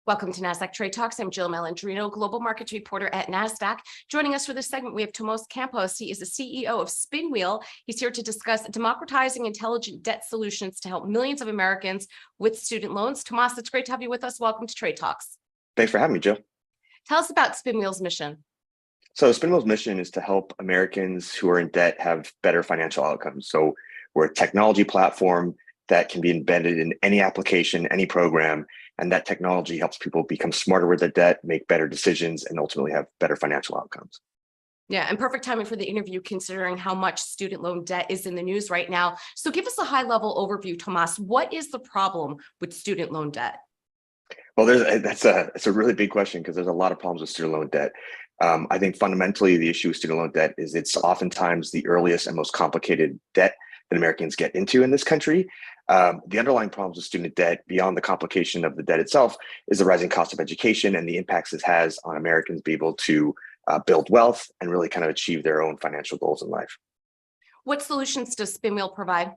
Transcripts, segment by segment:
Welcome to Nasdaq Trade Talks. I'm Jill Malandrino, global markets reporter at Nasdaq. Joining us for this segment, we have Tomas Campos. He is the CEO of Spinwheel. He's here to discuss democratizing intelligent debt solutions to help millions of Americans with student loans. Tomas, it's great to have you with us. Welcome to Trade Talks. Thanks for having me, Jill. Tell us about Spinwheel's mission. So Spinwheel's mission is to help Americans who are in debt have better financial outcomes. So we're a technology platform that can be embedded in any application, any program, and that technology helps people become smarter with their debt, make better decisions, and ultimately have better financial outcomes. Yeah, and perfect timing for the interview considering how much student loan debt is in the news right now. So give us a high-level overview, Tomas. What is the problem with student loan debt? Well, it's a really big question because there's a lot of problems with student loan debt. I think fundamentally the issue with student loan debt is it's oftentimes the earliest and most complicated debt that Americans get into in this country. The underlying problems with student debt, beyond the complication of the debt itself, is the rising cost of education and the impacts it has on Americans being able to build wealth and really kind of achieve their own financial goals in life. What solutions does Spinwheel provide?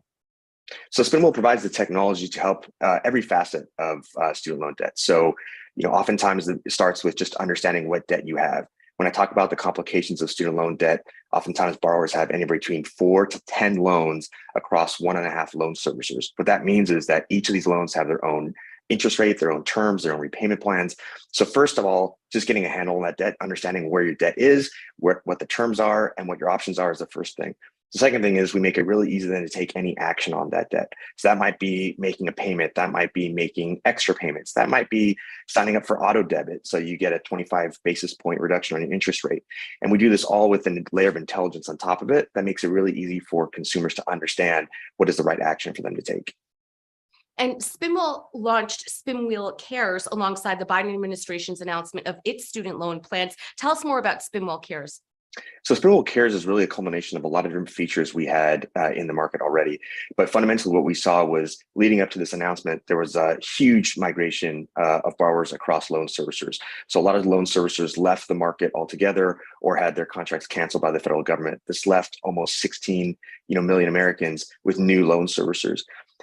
So Spinwheel provides the technology to help every facet of student loan debt. So, oftentimes it starts with just understanding what debt you have. When I talk about the complications of student loan debt, oftentimes borrowers have anywhere between 4 to 10 loans across 1.5 loan servicers. What that means is that each of these loans have their own interest rate, their own terms, their own repayment plans. So first of all, just getting a handle on that debt, understanding where your debt is, what the terms are, and what your options are is the first thing. The second thing is we make it really easy then to take any action on that debt. So that might be making a payment, that might be making extra payments, that might be signing up for auto debit. So you get a 25 basis point reduction on your interest rate. And we do this all with a layer of intelligence on top of it that makes it really easy for consumers to understand what is the right action for them to take. And Spinwheel launched Spinwheel Cares alongside the Biden administration's announcement of its student loan plans. Tell us more about Spinwheel Cares. So Spinwheel Cares is really a culmination of a lot of different features we had in the market already. But fundamentally, what we saw was leading up to this announcement, there was a huge migration of borrowers across loan servicers. So a lot of loan servicers left the market altogether or had their contracts canceled by the federal government. This left almost 16 million Americans with new loan servicers.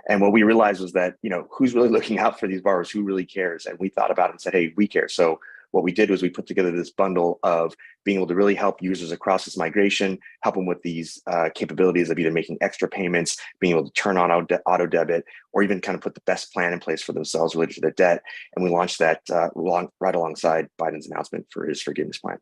And what we realized was that, who's really looking out for these borrowers? Who really cares? And we thought about it and said, hey, we care. So what we did was we put together this bundle of being able to really help users across this migration, help them with these capabilities of either making extra payments, being able to turn on auto debit, or even kind of put the best plan in place for themselves related to their debt. And we launched that right alongside Biden's announcement for his forgiveness plan.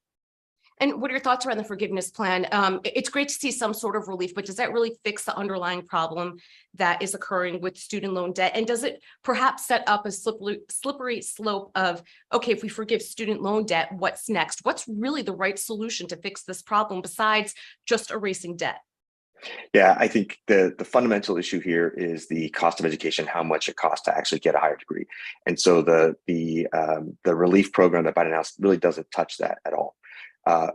And what are your thoughts around the forgiveness plan? It's great to see some sort of relief, but does that really fix the underlying problem that is occurring with student loan debt? And does it perhaps set up a slippery slope of, okay, if we forgive student loan debt, what's next? What's really the right solution to fix this problem besides just erasing debt? Yeah, I think the fundamental issue here is the cost of education, how much it costs to actually get a higher degree. And so the relief program that Biden announced really doesn't touch that at all.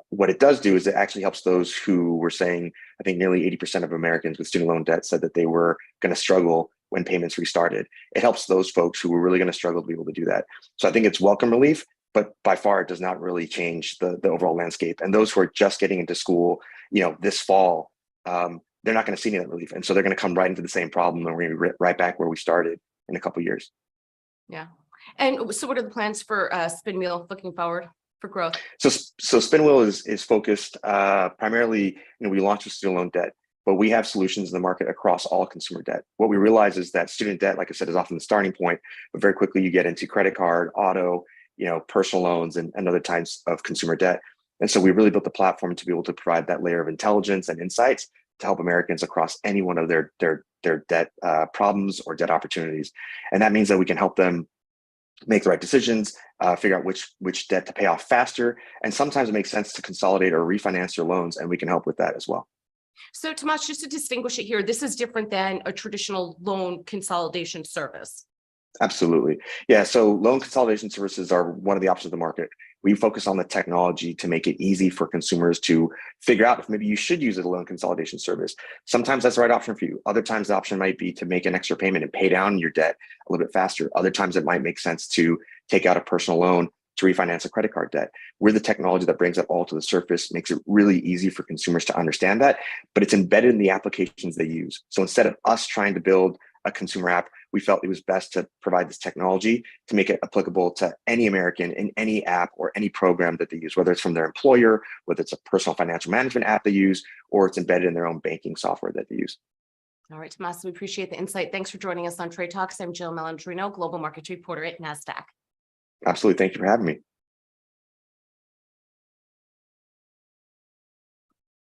What it does do is it actually helps those who were saying, I think nearly 80% of Americans with student loan debt said that they were going to struggle when payments restarted. It helps those folks who were really going to struggle to be able to do that. So I think it's welcome relief, but by far it does not really change the overall landscape. And those who are just getting into school, this fall, they're not going to see any of that relief. And so they're going to come right into the same problem and we're going to be right back where we started in a couple of years. Yeah. And so what are the plans for Spinwheel looking forward? For growth? So Spinwheel is focused primarily, we launched with student loan debt, but we have solutions in the market across all consumer debt. What we realize is that student debt, like I said, is often the starting point, but very quickly you get into credit card, auto, personal loans and other types of consumer debt. And so we really built the platform to be able to provide that layer of intelligence and insights to help Americans across any one of their debt problems or debt opportunities. And that means that we can help them make the right decisions, figure out which debt to pay off faster. And sometimes it makes sense to consolidate or refinance your loans, and we can help with that as well. So Tomas, just to distinguish it here, this is different than a traditional loan consolidation service. Absolutely. Yeah. So loan consolidation services are one of the options of the market. We focus on the technology to make it easy for consumers to figure out if maybe you should use a loan consolidation service. Sometimes that's the right option for you. Other times the option might be to make an extra payment and pay down your debt a little bit faster. Other times it might make sense to take out a personal loan to refinance a credit card debt. We're the technology that brings it all to the surface, makes it really easy for consumers to understand that, but it's embedded in the applications they use. So instead of us trying to build a consumer app, we felt it was best to provide this technology to make it applicable to any American in any app or any program that they use, whether it's from their employer, whether it's a personal financial management app they use, or it's embedded in their own banking software that they use. All right, Tomas, we appreciate the insight. Thanks for joining us on Trade Talks. I'm Jill Malandrino, Global Markets Reporter at Nasdaq. Absolutely. Thank you for having me.